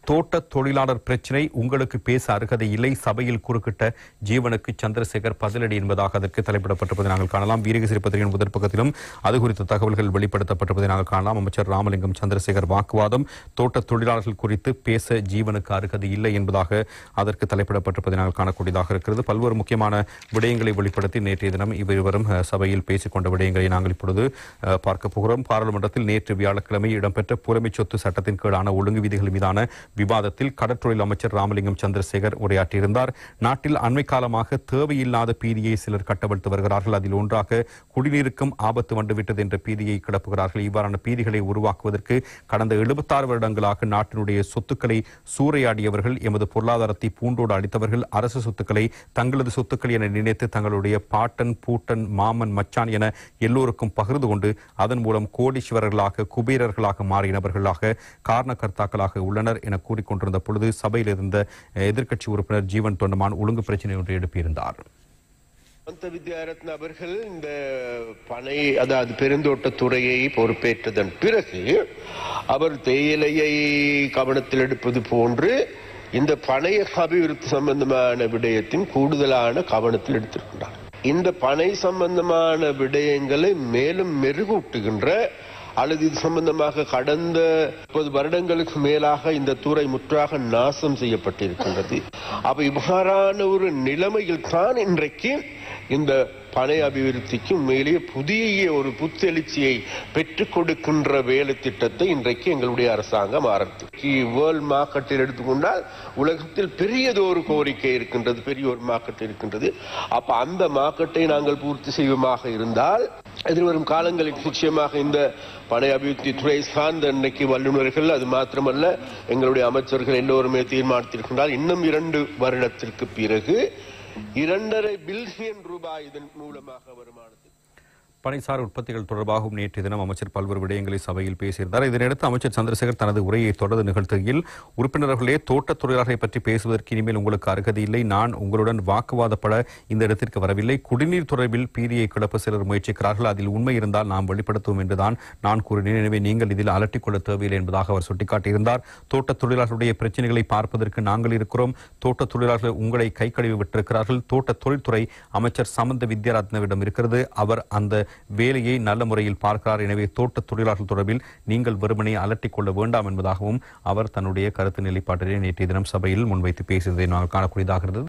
தோட்ட தொழிலாளர் பிரச்சினை உங்களுக்கு பேச அருகதை இல்லை, சபையில் குறுக்கிட்ட ஜீவனுக்கு சந்திரசேகர் பதிலடி என்பதாக அதற்கு தலைப்பிடப்பட்டிருப்பதை நாங்கள் காணலாம். வீரகேசரி பத்திரிகையின் முதற் பக்கத்திலும் அது குறித்த தகவல்கள் வெளிப்படுத்தப்பட்டிருப்பதை நாங்கள் காணலாம். அமைச்சர் ராமலிங்கம் சந்திரசேகர் வாக்குவாதம், தோட்ட தொழிலாளர்கள் குறித்து பேச ஜீவனுக்கு அருகதை இல்லை என்பதாக அதற்கு தலைப்பிடப்பட்டிருப்பதை நாங்கள் காணக்கூடியதாக இருக்கிறது. பல்வேறு முக்கியமான விடயங்களை வெளிப்படுத்தி நேற்றைய தினம் இவரும் சபையில் பேசிக் கொண்ட விடயங்களை நாங்கள் இப்பொழுது பார்க்க போகிறோம். பாராளுமன்றத்தில் நேற்று வியாழக்கிழமை இடம்பெற்ற புலமை சொத்து சட்டத்தின் கீழான ஒழுங்கு விதிகள் மீதான விவாதத்தில் கடற்றொழில் அமைச்சர் ராமலிங்கம் சந்திரசேகர் உரையாற்றியிருந்தார். நாட்டில் அண்மை காலமாக தேவையில்லாத பீதியை சிலர் கட்டவிழ்த்து வருகிறார்கள். அதில் ஒன்றாக குடிநீருக்கும் ஆபத்து வந்துவிட்டது என்ற பீதியை கிளப்புகிறார்கள். இவ்வாறான பீதிகளை உருவாக்குவதற்கு கடந்த 76 வருடங்களாக நாட்டினுடைய சொத்துக்களை சூறையாடியவர்கள், எமது பொருளாதாரத்தை பூண்டோடு அளித்தவர்கள், அரசு சொத்துக்களை தங்களது சொத்துக்கள் என நினைத்து தங்களுடைய பாட்டன், பூட்டன், மாமன், மச்சான் என எல்லோருக்கும் பகிர்ந்து கொண்டு அதன் மூலம் கோடீஸ்வரர்களாக, குபேரர்களாக மாறினவர்களாக காரணகர்த்தாக்களாக உள்ளனர் என கூறிக்கொண்டிருந்த பொழுது சபையில் இருந்த எதிர்க்கட்சி உறுப்பினர் ஜீவன் தொண்டமான் ஒழுங்கு பிரச்சனை ஒன்று எழுப்பியிருந்தார். வித்யாரத்ன அவர்கள் இந்த பனை, அதாவது பெருந்தோட்ட துறையை பொறுப்பேற்றதன் பிறகு அவர் தேயிலையை கவனத்தில் எடுப்பது போன்று இந்த பனை அபிவிருத்தி சம்பந்தமான விடயத்தின் கூடுதலான கவனத்தில் எடுத்திருக்கிறார். இந்த பனை சம்பந்தமான விடயங்களை மேலும் மெருகூட்டுகின்ற அல்லது இது சம்பந்தமாக கடந்த 30 வருடங்களுக்கு மேலாக இந்த துறை முற்றாக நாசம் செய்யப்பட்டிருக்கின்றது. அப்ப இவ்வாறான ஒரு நிலைமையில் தான் இன்றைக்கு இந்த பனை அபிவிருத்திக்கு உண்மையிலேயே புதிய ஒரு புத்தெழுச்சியை பெற்றுக் கொடுக்கின்ற வேலை திட்டத்தை இன்றைக்கு எங்களுடைய அரசாங்கம் ஆரம்பித்து வேர்ல்ட் மார்க்கெட்டில் எடுத்துக்கொண்டால் உலகத்தில் பெரியதொரு கோரிக்கை இருக்கின்றது, பெரிய ஒரு மார்க்கெட் இருக்கின்றது. அப்ப அந்த மார்க்கெட்டை நாங்கள் பூர்த்தி செய்வோமாக இருந்தால் எதிர்வரும் காலங்களில் நிச்சயமாக இந்த பனை அபிவிருத்தி துறை சார்ந்த இன்னைக்கு வல்லுநர்கள், அது மாத்திரமல்ல எங்களுடைய அமைச்சர்கள் எல்லோருமே தீர்மானித்திருக்கின்றால் இன்னும் 2 வருடத்திற்கு பிறகு 2.5 பில்லியன் ரூபாய் இதன் மூலமாக வருமானத்தில் பனைசார் உற்பத்திகள் தொடர்பாகவும் நேற்றைய தினம் அமைச்சர் பல்வேறு விடயங்களை சபையில் பேசியிருந்தார். இதனையடுத்து அமைச்சர் சந்திரசேகர் தனது உரையை தொடர்ந்து நிகழ்த்துகையில், உறுப்பினர்களே, தோட்டத் தொழிலாளர்களை பற்றி பேசுவதற்கு இனிமேல் உங்களுக்கு அருகதை இல்லை. நான் உங்களுடன் வாக்குவாதப்பட இந்த இடத்திற்கு வரவில்லை. குடிநீர் தொடர்பில் பீதியை கிளப்ப சிலர் முயற்சிக்கிறார்கள். அதில் உண்மை இருந்தால் நாம் வெளிப்படுத்துவோம் என்றுதான் நான் கூறினேன். எனவே நீங்கள் இதில் அலட்டிக்கொள்ள தேவையில்லை என்பதாக அவர் சுட்டிக்காட்டியிருந்தார். தோட்டத் தொழிலாளர்களுடைய பிரச்சனைகளை பார்ப்பதற்கு நாங்கள் இருக்கிறோம். தோட்டத் தொழிலாளர்கள் உங்களை கை கழுவி விட்டிருக்கிறார்கள். தோட்ட தொழில்துறை அமைச்சர் சமந்த வித்யாரத்னவிடம் இருக்கிறது. அவர் அந்த வேலையை நல்ல முறையில் பார்க்கிறார். எனவே தோட்ட தொழிலாளர்கள் தொடர்பில் நீங்கள் வெறுமனே அலட்டிக் கொள்ள வேண்டாம் என்பதாகவும் அவர் தன்னுடைய கருத்து நிலைப்பாட்டினை நேற்றைய தினம் சபையில் முன்வைத்து பேசியதை நாங்கள் காணக்கூடியதாக இருந்தது.